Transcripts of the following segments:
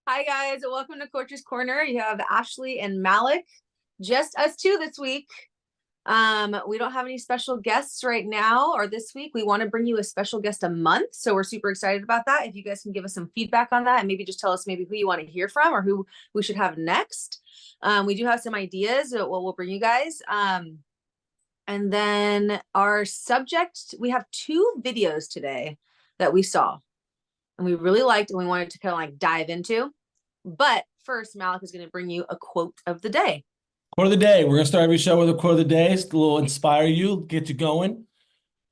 Hi guys, welcome to Coach's Corner. You have Ashley and Malik, just us two this week. We don't have any special guests right now or this week. We want to bring you a special guest a month, so we're super excited about that. If you guys can give us some feedback on that and maybe just tell us maybe who you want to hear from or who we should have next. We do have some ideas of what we'll bring you guys. And then our subject, we have two videos today that we saw and we really liked and we wanted to kind of like dive into. But first, Malik is going to bring you a quote of the day. Quote of the day. We're going to start every show with a quote of the day. It's a little inspire you, get you going.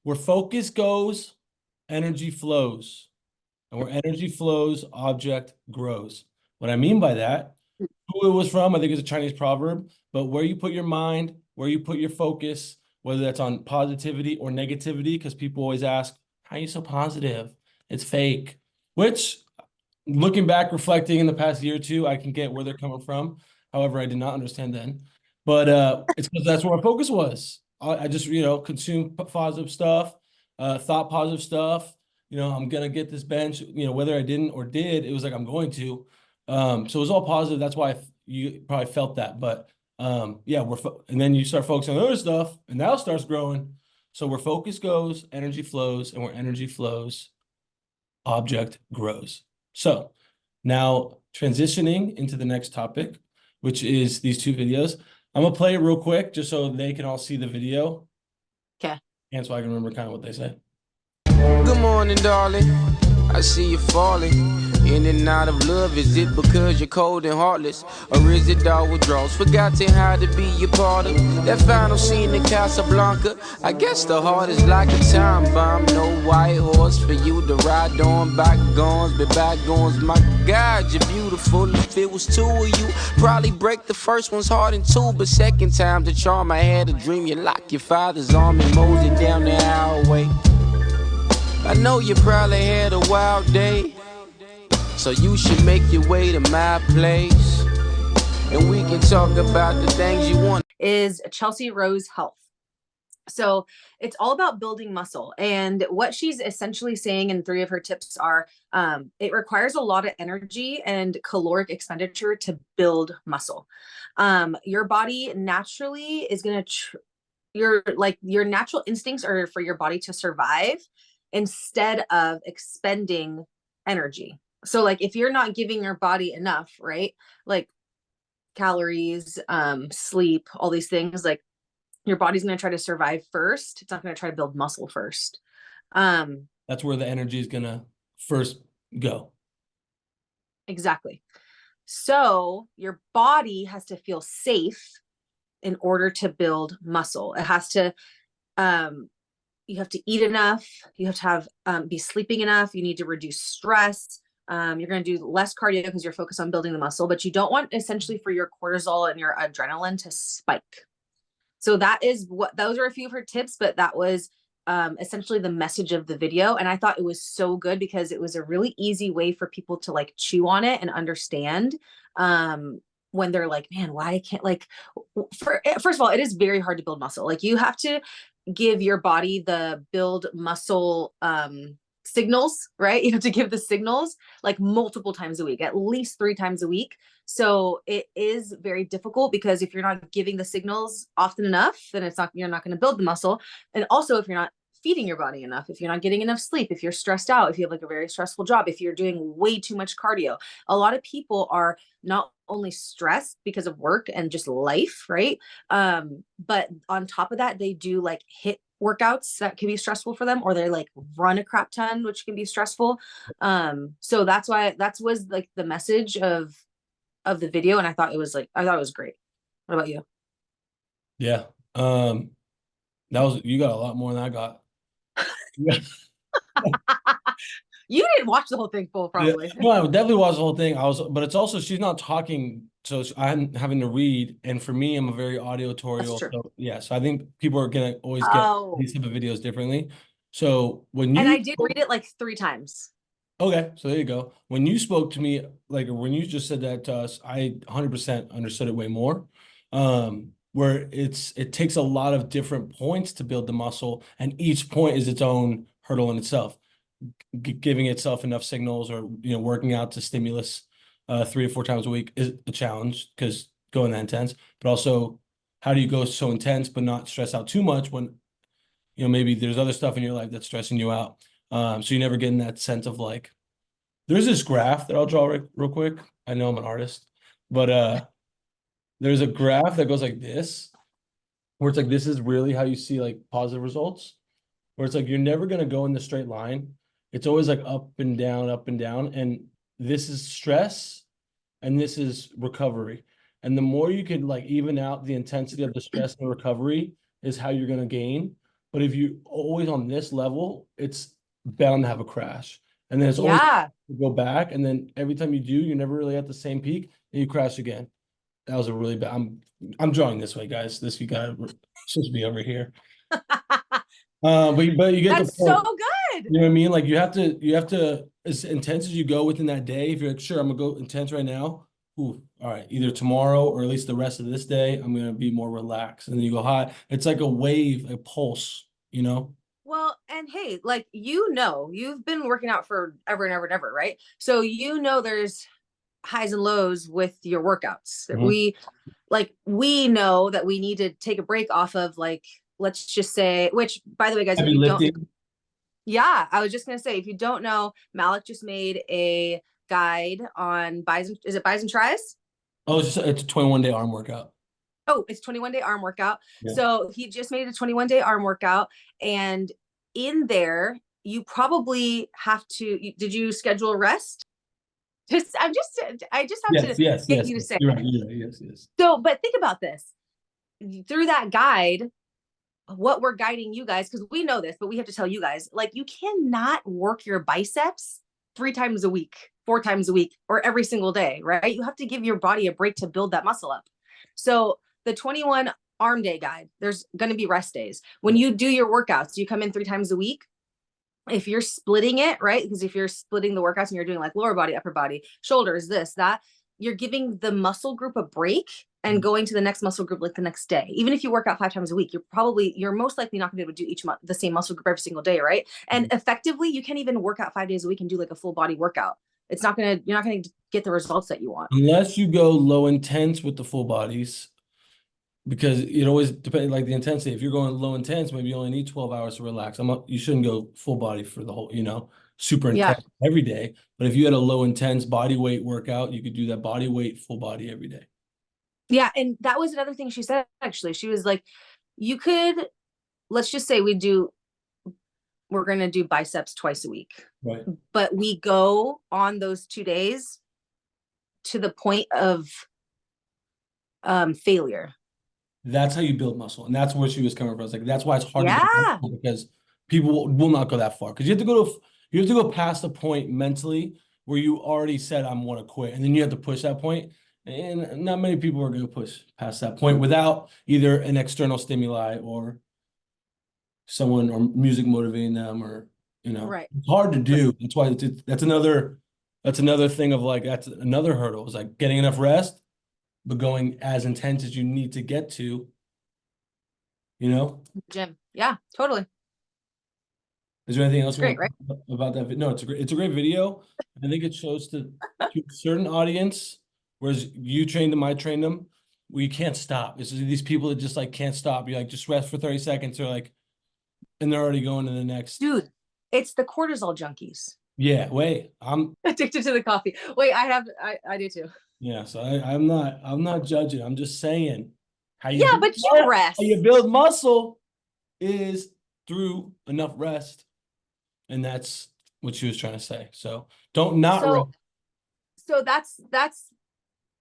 Where focus goes, energy flows. And where energy flows, object grows. What I mean by that, who it was from, I think it's a Chinese proverb, but where you put your mind, where you put your focus, whether that's on positivity or negativity, because people always ask, how are you so positive? It's fake. Which, looking back, reflecting in the past year or two, I can get where they're coming from. However, I did not understand then. But it's because that's where my focus was. I just, consume positive stuff, thought positive stuff. I'm going to get this bench, whether I didn't or did, it was like I'm going to. So it was all positive. That's why you probably felt that. But yeah, and then you start focusing on other stuff, and now it starts growing. So where focus goes, energy flows, and where energy flows, object grows. So now transitioning into the next topic, which is these two videos. I'm going to play it real quick just so they can all see the video. Okay. And so I can remember kind of what they say. Good morning, darling. I see you falling in and out of love. Is it because you're cold and heartless? Or is it all withdrawals? Forgotten how to be your part of that final scene in Casablanca. I guess the heart is like a time bomb. No white horse for you to ride on. Bygones, be bygones. My God, you're beautiful. If it was two of you, probably break the first one's heart in two. But second time the charm, I had a dream. You lock your father's arm and mosey down the hallway. I know you probably had a wild day, so you should make your way to my place, and we can talk about the things you want. Is Chelsea Rose Health. So it's all about building muscle. And what she's essentially saying in three of her tips are it requires a lot of energy and caloric expenditure to build muscle. Your body naturally is going to, your natural instincts are for your body to survive instead of expending energy. So like if you're not giving your body enough, right? Like calories, sleep, all these things, like your body's going to try to survive first. It's not going to try to build muscle first. That's where the energy is going to first go. Exactly. So your body has to feel safe in order to build muscle. It has to, you have to eat enough. You have to be sleeping enough. You need to reduce stress. You're going to do less cardio because you're focused on building the muscle, but you don't want essentially for your cortisol and your adrenaline to spike. So that is those are a few of her tips, but that was essentially the message of the video. And I thought it was so good because it was a really easy way for people to like chew on it and understand when they're like, man, why I can't first of all, it is very hard to build muscle. Like you have to give your body the build muscle signals, right? You have to give the signals like multiple times a week, at least 3 times a week. So it is very difficult because if you're not giving the signals often enough, then you're not going to build the muscle. And also if you're not feeding your body enough, if you're not getting enough sleep, if you're stressed out, if you have like a very stressful job, if you're doing way too much cardio, a lot of people are not only stressed because of work and just life, right? But on top of that, they do like HIIT workouts that can be stressful for them, or they like run a crap ton, which can be stressful. So that was like the message of the video, and I thought it was great. What about you? Yeah. You got a lot more than I got. You didn't watch the whole thing full, probably. Yeah. No, I would definitely watch the whole thing. But it's also she's not talking, so I'm having to read. And for me, I'm a very auditory. So yeah, so I think people are gonna always get these type of videos differently. So when I did read it like 3 times. Okay, so there you go. When you spoke to me, like when you just said that to us, I 100% understood it way more. Where it takes a lot of different points to build the muscle, and each point is its own hurdle in itself. Giving itself enough signals, or working out to stimulus 3 or 4 times a week is a challenge because going that intense, but also how do you go so intense but not stress out too much when, you know, maybe there's other stuff in your life that's stressing you out. So you never get in that sense of like, there's this graph that I'll draw real quick. I know I'm an artist, but there's a graph that goes like this, where it's like, this is really how you see like positive results, where it's like, you're never going to go in the straight line. It's always like up and down, up and down. And this is stress and this is recovery. And the more you can like even out the intensity of the stress and recovery is how you're going to gain. But if you're always on this level, it's bound to have a crash. And then it's always Yeah. go back. And then every time you do, you're never really at the same peak and you crash again. That was a really bad. I'm drawing this way, guys. This you got supposed to be over here. But you get That's the point. so good. You know what I mean? Like you have to as intense as you go within that day. If you're like, sure, I'm gonna go intense right now. Ooh, all right, either tomorrow or at least the rest of this day, I'm gonna be more relaxed. And then you go high. It's like a wave, a pulse, you know? Well, and hey, like, you know, you've been working out for ever and ever and ever, right? So you know there's highs and lows with your workouts. Mhm. We know that we need to take a break off of, like, let's just say, which, by the way, guys, if Heavy you don't, lifting. yeah, I was just gonna say, if you don't know, Malik just made a guide on bison. Is it bison tries? Oh, it's a 21-day arm workout. Oh, it's 21-day arm workout. Yeah. So he just made a 21-day arm workout, and in there, you probably have to. Did you schedule a rest? I just have Yes, to yes, get yes. you to say. You're right. Yes, yes. So, but think about this. Through that guide, what we're guiding you guys, because we know this, but we have to tell you guys, like, you cannot work your biceps 3 times a week, 4 times a week, or every single day, right? You have to give your body a break to build that muscle up. So the 21 arm day guide, there's going to be rest days. When you do your workouts, you come in 3 times a week. If you're splitting it, right? Because if you're splitting the workouts and you're doing like lower body, upper body, shoulders, this, that, you're giving the muscle group a break and going to the next muscle group like the next day. Even if you work out 5 times a week, you're most likely not gonna be able to do the same muscle group every single day, right? And effectively, you can't even work out 5 days a week and do like a full body workout. You're not gonna get the results that you want. Unless you go low intense with the full bodies, because it always depends, like the intensity. If you're going low intense, maybe you only need 12 hours to relax. You shouldn't go full body for the whole, super Yeah. intense every day. But if you had a low intense body weight workout, you could do that body weight, full body every day. Yeah, and that was another thing she said, actually. She was like, let's just say we're going to do biceps twice a week, Right. but we go on those 2 days to the point of failure. That's how you build muscle. And that's where she was coming from. It's like, that's why it's hard to Yeah. build muscle, because people will not go that far. Because you have to go past the point mentally where you already said, I want to quit. And then you have to push that point. And not many people are going to push past that point without either an external stimuli or someone or music motivating them, or, Right. it's hard to do. That's why that's another thing of like, that's another hurdle, is like getting enough rest, but going as intense as you need to get to, Gym. Yeah, totally. Is there anything else Great, right? about that? No, it's a great video. I think it shows to a certain audience, whereas you trained them, I trained them, we can't stop. It's just these people that just like can't stop. You like, just rest for 30 seconds. They're like, and they're already going to the next. Dude, it's the cortisol junkies. Yeah, wait, I'm addicted to the coffee. Wait, I do too. yeah, so I'm not judging. I'm just saying how you Yeah, but you rest. how you build muscle is through enough rest. And that's what she was trying to say. So don't not rest. So that's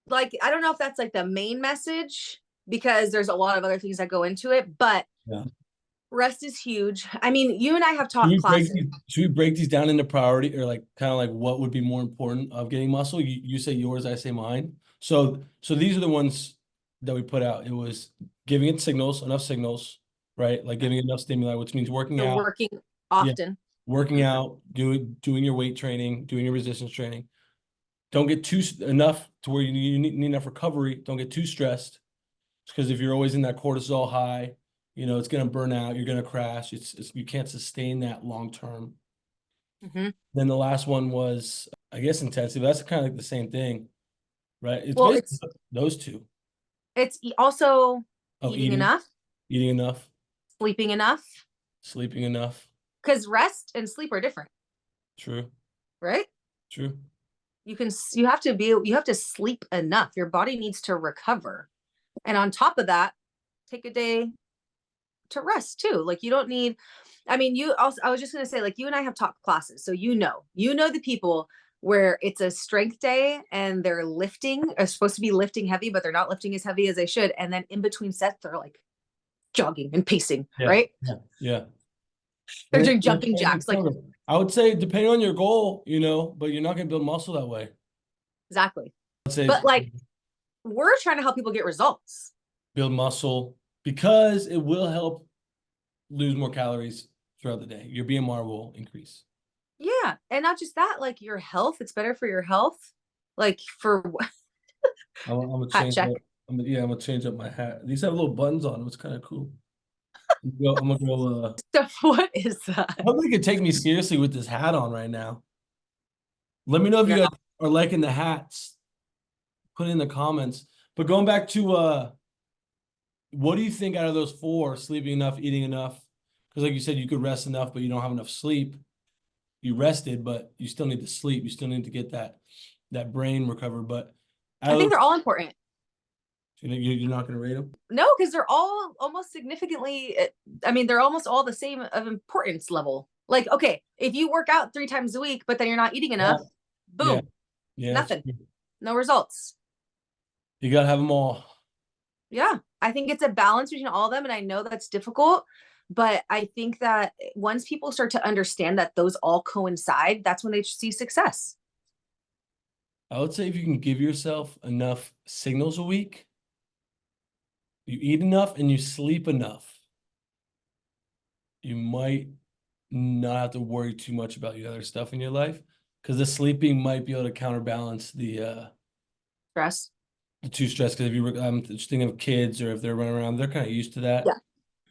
like, I don't know if that's like the main message, because there's a lot of other things that go into it, but Yeah. Rest is huge. I mean, you and I have taught classes. Should we break these down into priority, or like kind of like what would be more important of getting muscle? You say yours, I say mine. So these are the ones that we put out. It was giving it signals, enough signals, right? Like giving it enough stimuli, which means working out. Working often. Yeah. Working out, doing your weight training, doing your resistance training. Don't get enough to where you need enough recovery. Don't get too stressed, because if you're always in that cortisol high, it's going to burn out. You're going to crash. You can't sustain that long term. Mm-hmm. Then the last one was, I guess, intensity. That's kind of like the same thing. right? It's Well, basically those two. it's also Oh, eating enough, eating enough, sleeping enough, sleeping enough. because rest and sleep are different, True, right? true. You have to sleep enough. Your body needs to recover. And on top of that, take a day to rest too. Like, you don't need, I mean, I was just going to say, like, you and I have taught classes. So, you know the people where it's a strength day and they're are supposed to be lifting heavy, but they're not lifting as heavy as they should. And then in between sets, they're like jogging and pacing, right? Yeah. They're And doing jumping jacks. Like, I would say, depending on your goal, but you're not going to build muscle that way. exactly. I'd say But like, we're trying to help people get results. build muscle because it will help lose more calories throughout the day. Your BMR will increase. Yeah. And not just that, like your health, it's better for your health. Like, for I'm gonna hat change check. up. I'm gonna change up my hat. These have little buttons on them. It's kind of cool. I'm gonna go. So what is that? I don't think you could take me seriously with this hat on right now. Let me know if you No. guys are liking the hats. Put it in the comments. But going back to what do you think out of those four? Sleeping enough, eating enough? Because like you said, you could rest enough, but you don't have enough sleep. You rested, but you still need to sleep. You still need to get that brain recovered. But I think they're all important. you're not going to rate them? No, because they're all almost significantly, I mean, they're almost all the same of importance level. Like, okay, if you work out 3 times a week, but then you're not eating enough, boom, Yeah, nothing, no results. you got to have them all. Yeah, I think it's a balance between all of them. And I know that's difficult, but I think that once people start to understand that those all coincide, that's when they see success. I would say if you can give yourself enough signals a week, you eat enough and you sleep enough, you might not have to worry too much about the other stuff in your life, because the sleeping might be able to counterbalance the Stress. too stress. Because if I'm just thinking of kids, or if they're running around, they're kind of used to that.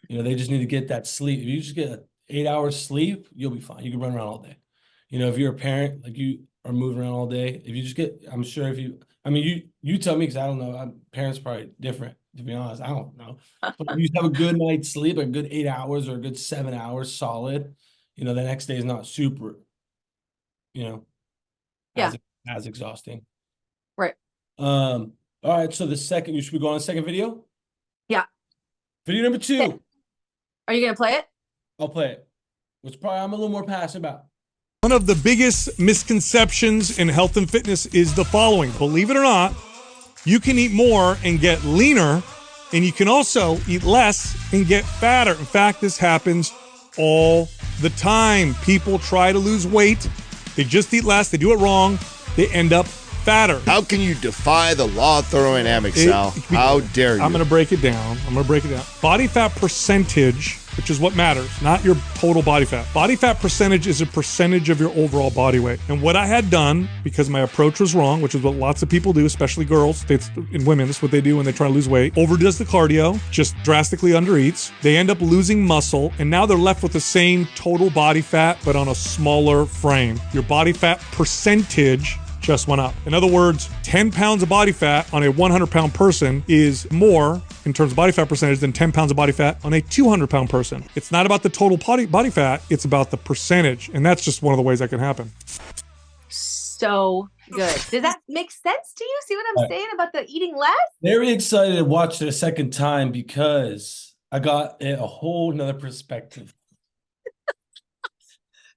Yeah. They just need to get that sleep. If you just get 8 hours sleep, you'll be fine. You can run around all day. If you're a parent, like you are moving around all day, if you just get, I'm sure you tell me, because I don't know, parents probably different, to be honest. I don't know. But if you have a good night's sleep, a good 8 hours or a good 7 hours solid, the next day is not super, Yeah. as exhausting. Right. All right. So should we go on the second video? Yeah. Video number 2. Okay. Are you going to play it? I'll play it, which probably I'm a little more passionate about. One of the biggest misconceptions in health and fitness is the following. Believe it or not, you can eat more and get leaner, and you can also eat less and get fatter. In fact, this happens all the time. People try to lose weight. They just eat less. They do it wrong. They end up fatter. How can you defy the law of thermodynamics, Sal? How dare you? I'm going to break it down. Body fat percentage, which is what matters, not your total body fat. Body fat percentage is a percentage of your overall body weight. And what I had done, because my approach was wrong, which is what lots of people do, especially girls and women, that's what they do when they try to lose weight, overdoes the cardio, just drastically undereats. They end up losing muscle, and now they're left with the same total body fat, but on a smaller frame. Your body fat percentage just went up. In other words, 10 pounds of body fat on a 100-pound person is more in terms of body fat percentage than 10 pounds of body fat on a 200-pound person. It's not about the total body fat, it's about the percentage. And that's just one of the ways that can happen. So good. Does that make sense to you? See what I'm saying about the eating less? Very excited to watch it a second time because I got a whole nother perspective.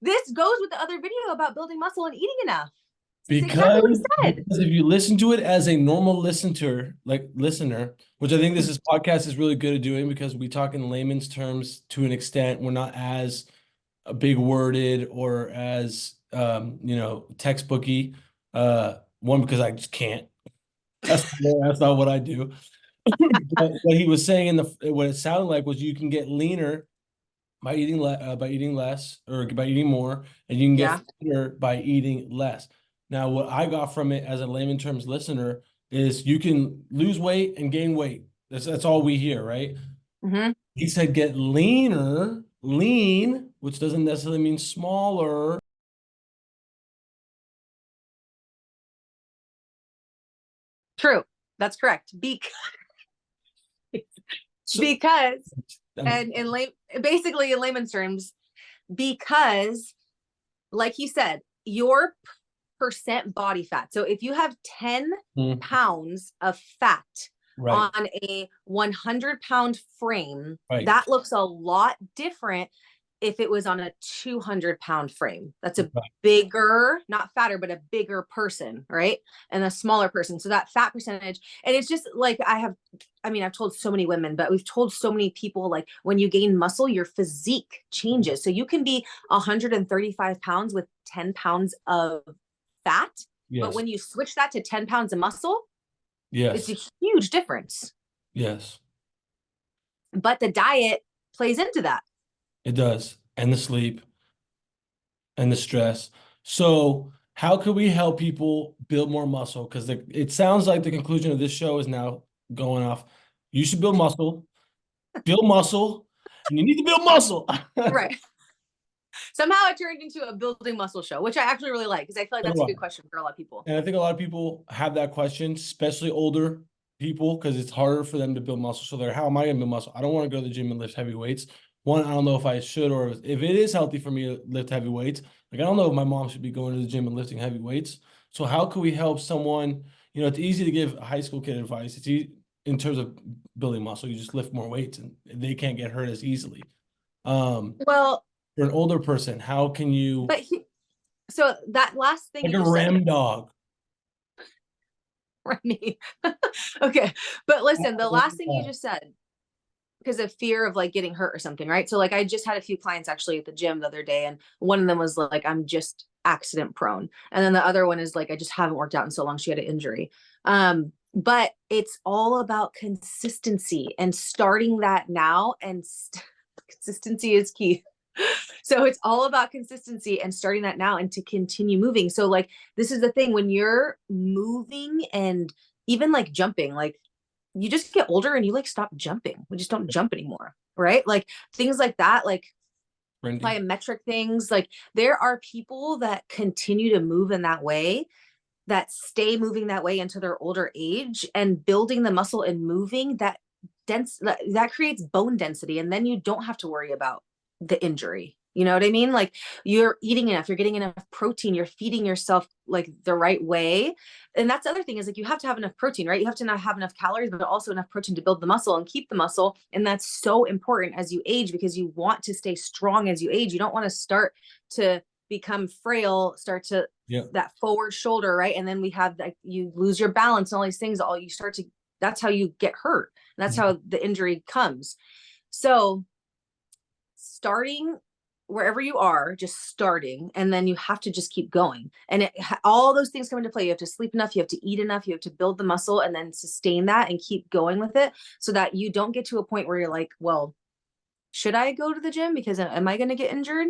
This goes with the other video about building muscle and eating enough. Because if you listen to it as a normal listener, which I think this podcast is really good at doing, because we talk in layman's terms to an extent. We're not as big worded or as textbooky. One, because I just can't. That's not what I do. But what he was saying what it sounded like was you can get leaner by eating less, or by eating more, and you can get fatter by eating less. Now, what I got from it as a layman terms listener is you can lose weight and gain weight. That's all we hear, right? Mm-hmm. He said get lean, which doesn't necessarily mean smaller. True. That's correct. So- Because, and basically in layman's terms, because like you said, your percent body fat. So if you have 10 Mhm. pounds of fat right, on a 100-pound frame, Right. that looks a lot different if it was on a 200-pound frame. That's a Right. bigger, not fatter, but a bigger person, right? And a smaller person. So that fat percentage, and it's just like I've told so many women, but we've told so many people, like when you gain muscle, your physique changes. So you can be 135 pounds with 10 pounds of fat, yes, but when you switch that to 10 pounds of muscle, yes, it's a huge difference. yes, But the diet plays into that. it does. And the sleep and the stress. So how could we help people build more muscle? Because it sounds like the conclusion of this show is now going off. You should build muscle, and you need to build muscle. Right. Somehow it turned into a building muscle show, which I actually really like, because I feel like that's a good question for a lot of people. And I think a lot of people have that question, especially older people, because it's harder for them to build muscle. So how am I going to build muscle? I don't want to go to the gym and lift heavy weights. One, I don't know if I should, or if it is healthy for me to lift heavy weights. Like, I don't know if my mom should be going to the gym and lifting heavy weights. So how can we help someone? It's easy to give a high school kid advice. It's easy in terms of building muscle. You just lift more weights and they can't get hurt as easily. Well, for an older person, how can you? So that last thing, like you a just ram said, dog. Remy. Okay, but listen, the last thing you just said, because of fear of like getting hurt or something, right? So like I just had a few clients actually at the gym the other day, and one of them was like, I'm just accident prone, and then the other one is like, I just haven't worked out in so long, she had an injury. But it's all about consistency and starting that now, and consistency is key. So it's all about consistency and starting that now and to continue moving. So like, this is the thing, when you're moving and even like jumping, like you just get older and you like stop jumping. We just don't jump anymore. Right? Like things like that, like plyometric things. Like there are people that continue to move in that way, that stay moving that way into their older age, and building the muscle and moving that that creates bone density. And then you don't have to worry about the injury. You know what I mean? Like you're eating enough, you're getting enough protein, you're feeding yourself like the right way. And that's the other thing, is like, you have to have enough protein, right? You have to not have enough calories, but also enough protein to build the muscle and keep the muscle. And that's so important as you age, because you want to stay strong as you age. You don't want to start to become frail, start to that forward shoulder, right? And then we have like, you lose your balance and all these things, that's how you get hurt. That's how the injury comes. So starting wherever you are, just starting, and then you have to just keep going. And all those things come into play. You have to sleep enough, you have to eat enough, you have to build the muscle, and then sustain that and keep going with it, so that you don't get to a point where you're like, well, should I go to the gym because am I going to get injured?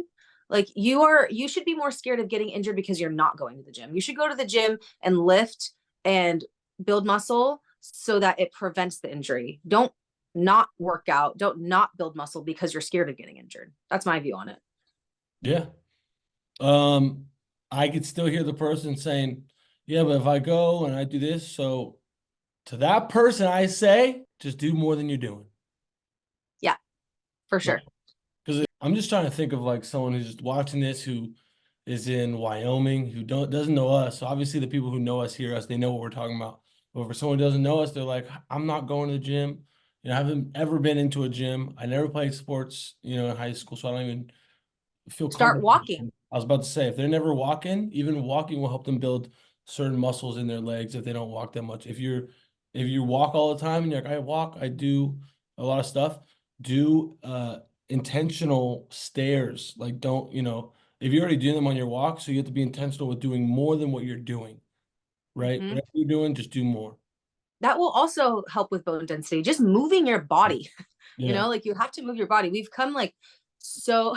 Like you should be more scared of getting injured because you're not going to the gym. You should go to the gym and lift and build muscle so that it prevents the injury. Don't not work out, don't not build muscle because you're scared of getting injured. That's my view on it. Yeah. I could still hear the person saying, yeah, but if I go and I do this, so to that person, I say, just do more than you're doing. Yeah, for sure. Because I'm just trying to think of like someone who's just watching this, who is in Wyoming, who doesn't know us. So obviously the people who know us, hear us, they know what we're talking about. But for someone who doesn't know us, they're like, I'm not going to the gym. I haven't ever been into a gym. I never played sports, in high school, so I don't even feel Start walking. I was about to say, if they're never walking, even walking will help them build certain muscles in their legs if they don't walk that much. If you walk all the time and you're like, I walk, I do a lot of stuff, do intentional stairs. Like don't, if you're already doing them on your walk, so you have to be intentional with doing more than what you're doing, right? Mm-hmm. Whatever you're doing, just do more. That will also help with bone density, just moving your body. Like you have to move your body. We've come so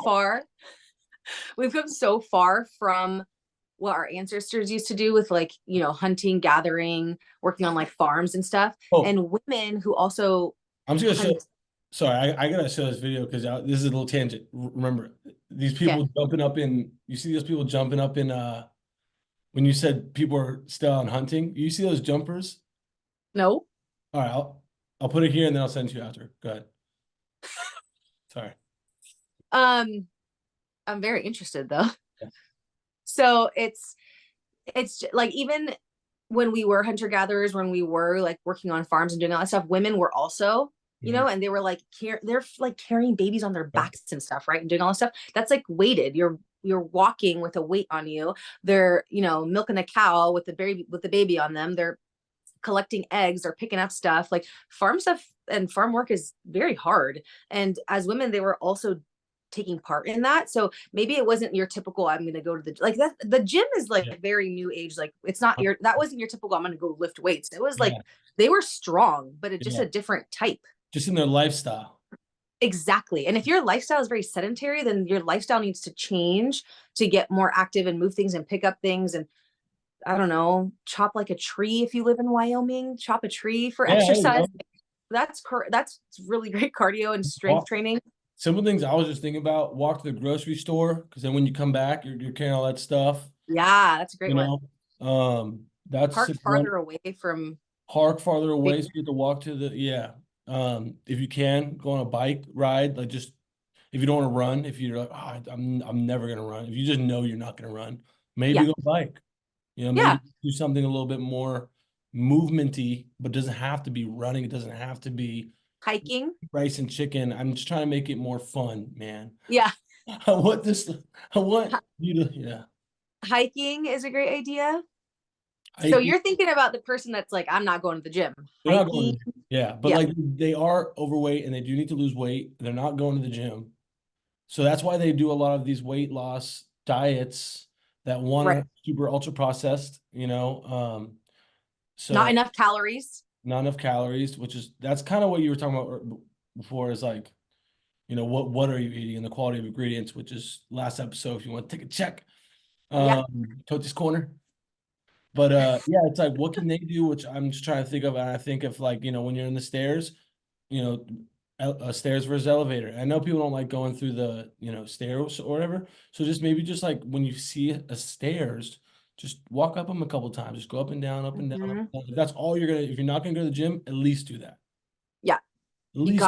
far. We've come so far from what our ancestors used to do with like, hunting, gathering, working on like farms and stuff. And women who also, I'm just gonna show. Sorry, I gotta show this video because this is a little tangent. Remember, these people jumping up in. You see those people jumping up in when you said people are still on hunting, you see those jumpers? No. All right, I'll put it here and then I'll send you after. Go ahead. Sorry. I'm very interested though. Yeah. So it's like, even when we were hunter gatherers, when we were like working on farms and doing all that stuff, women were also, you know, and they were like, they're like carrying babies on their backs and stuff, right? And doing all this stuff. That's like weighted. You're walking with a weight on you. They're, you know, milking a cow with the baby on them. They're collecting eggs, they're picking up stuff. Like, farm stuff and farm work is very hard. And as women, they were also taking part in that. So maybe it wasn't your typical, I'm going to go to the, like, that the gym is like Yeah. very new age. Like, it's not that wasn't your typical, I'm going to go lift weights. It was like, Yeah. they were strong, but it's just Yeah. a different type. Just in their lifestyle. Exactly. And if your lifestyle is very sedentary, then your lifestyle needs to change to get more active and move things and pick up things. And I don't know, chop like a tree. If you live in Wyoming, chop a tree for Yeah, there you exercise. go. That's really great cardio and strength training. Simple things I was just thinking about: walk to the grocery store, because then when you come back, you're carrying all that stuff. Yeah, that's a great You one. know, that's Park farther away from. park farther away, so you have to walk to the if you can go on a bike ride, like, just if you don't want to run, if you're like, oh, I'm never gonna run, if you just know you're not gonna run, maybe Yeah. go bike. You know, Yeah. maybe do something a little bit more movementy, but it doesn't have to be running. It doesn't have to be Hiking. rice and chicken. I'm just trying to make it more fun, man. Yeah. I want you to, yeah. Hiking is a great idea. So Hiking- you're thinking about the person that's like, I'm not going to the gym. They're not going Hiking. to the gym. Yeah, but Yeah. like, they are overweight and they do need to lose weight. They're not going to the gym. So that's why they do a lot of these weight loss diets that one Right. are super ultra processed, you know. So Not enough calories. not enough calories, that's kind of what you were talking about before, is like, you know, what are you eating and the quality of ingredients, which is last episode if you want to take a check. Yeah. Toti's Corner. But yeah, it's like, what can they do? Which I'm just trying to think of, and I think of, like, you know, when you're in the stairs, you know, stairs versus elevator. I know people don't like going through the, you know, stairs or whatever. So just maybe just like when you see a stairs, just walk up them a couple times. Just go up and down, up and down. Up and down. If that's all you're gonna, if you're not gonna go to the gym, at least do that. Yeah. At You least.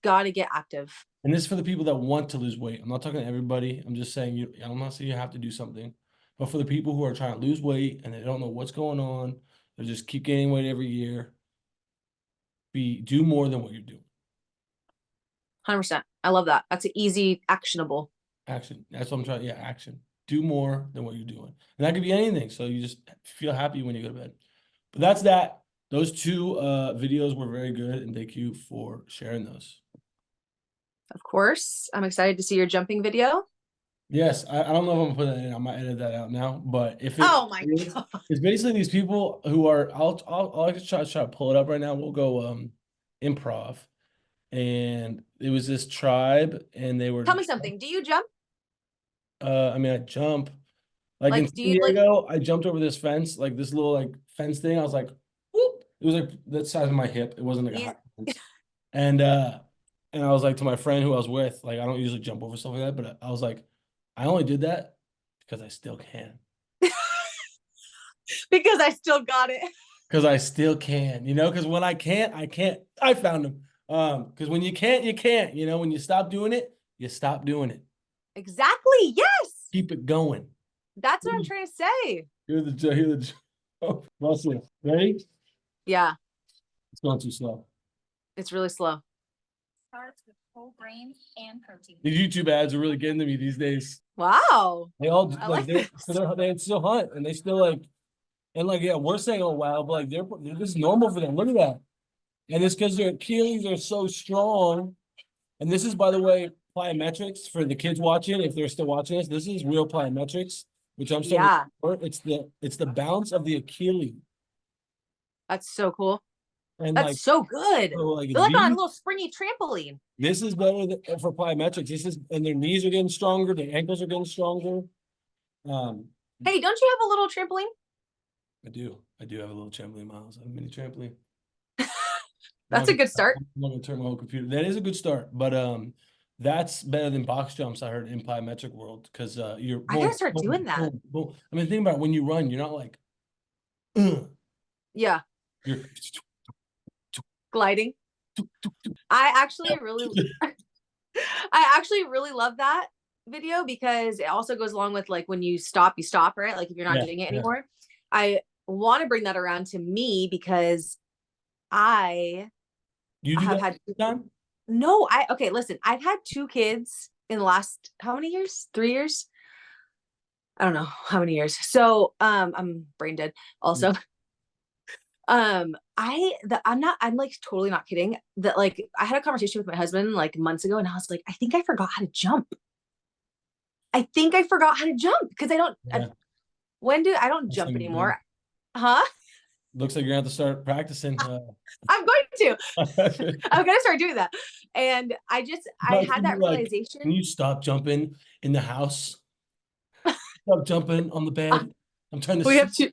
gotta get active. And this is for the people that want to lose weight. I'm not talking to everybody. I'm just saying I'm not saying you have to do something, but for the people who are trying to lose weight and they don't know what's going on, they just keep gaining weight every year. Do more than what you're doing. 100%. I love that. That's an easy, actionable. Action. That's what I'm trying. Yeah, action. Do more than what you're doing. And that could be anything. So you just feel happy when you go to bed. But that's that. Those two videos were very good, and thank you for sharing those. Of course. I'm excited to see your jumping video. Yes, I don't know if I'm gonna put that in. I might edit that out now. But if it Oh my is, God. it's basically these people who are. I'll just try to pull it up right now. We'll go improv, and it was this tribe, and they were. Tell me something. Do you jump? I mean, I jump. Like in Like, do San you, like- Diego, I jumped over this fence, like this little like fence thing. I was like, whoop. It was like the size of my hip. It wasn't like a Easy. high fence. And I was like to my friend who I was with, like, I don't usually jump over stuff like that, but I was like, I only did that because I still can. Because I still got it. Because I still can, you know, because when I can't, I can't. I found them. Because when you can't, you can't. You know, when you stop doing it, you stop doing it. Exactly. Yes. Keep it going. That's what I'm trying to say. Hear the oh, Russell. Ready? Yeah. It's going too slow. It's really slow. Starts with whole grain and protein. These YouTube ads are really getting to me these days. Wow. They all I like they still hunt, and they still like, and like, yeah, we're saying, oh wow, but like they're this is normal for them. Look at that. And it's because their Achilles are so strong. And this is, by the way, plyometrics for the kids watching. If they're still watching this, this is real plyometrics, which I'm starting Yeah. to support. It's the bounce of the Achilles. That's so cool. And That's like, so good. so like, They're like on a these- little springy trampoline. this is better for plyometrics. This is, and their knees are getting stronger, their ankles are getting stronger. Hey, don't you have a little trampoline? I do have a little trampoline, Miles. I have a mini trampoline. That's a good start. I'm not gonna turn my whole computer. That is a good start, but That's better than box jumps, I heard, in plyometric world, because you're I gotta boom, start boom, doing that. boom, boom. I mean, think about it, when you run, you're not like, "Ugh." Yeah, You're gliding. I actually really I actually really love that video because it also goes along with like when you stop, right? Like if you're not Yeah, doing it yeah. anymore. I want to bring that around to me because I You do have that had time? no, okay, listen, I've had 2 kids in the last how many years? 3 years? I don't know how many years. So, I'm brain dead also. I'm like totally not kidding that like I had a conversation with my husband like months ago and I was like, I think I forgot how to jump. I think I forgot how to jump because I don't Yeah. I don't That's jump gonna be anymore. Huh? Looks like you're gonna have to start practicing. I'm going to. I'm gonna start doing that. And I Guys, had can that you, like, realization. Can you stop jumping in the house? Stop jumping on the bed. I'm trying to We see. have 2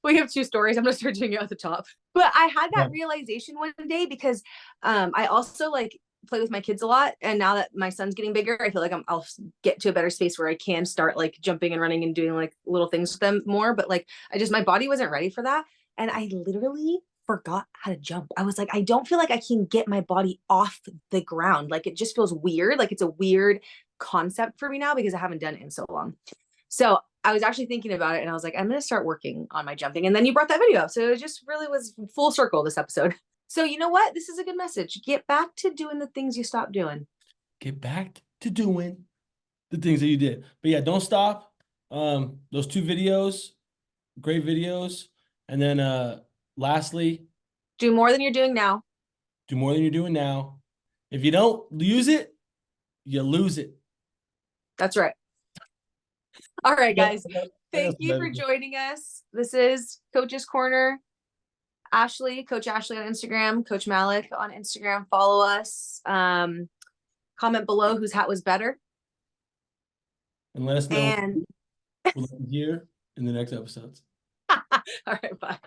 we have 2 stories. I'm gonna start doing it at the top. But I had Yeah. that realization one day because I also like play with my kids a lot. And now that my son's getting bigger, I feel like I'll get to a better space where I can start like jumping and running and doing like little things with them more. But like my body wasn't ready for that. And I literally forgot how to jump. I was like, I don't feel like I can get my body off the ground. Like it just feels weird. Like it's a weird concept for me now because I haven't done it in so long. So I was actually thinking about it and I was like, I'm going to start working on my jumping. And then you brought that video up. So it just really was full circle this episode. So you know what? This is a good message. Get back to doing the things you stopped doing. Get back to doing the things that you did. But yeah, don't stop. Those 2 videos, great videos. And then lastly, Do more than you're doing now. do more than you're doing now. If you don't use it, you lose it. That's right. All right, guys. Yeah, Thank you for joining us. This is Coach's Corner. Ashley, Coach Ashley on Instagram, Coach Malik on Instagram. Follow us. Comment below whose hat was better. And let us know And what you hear in the next episodes. all right, bye.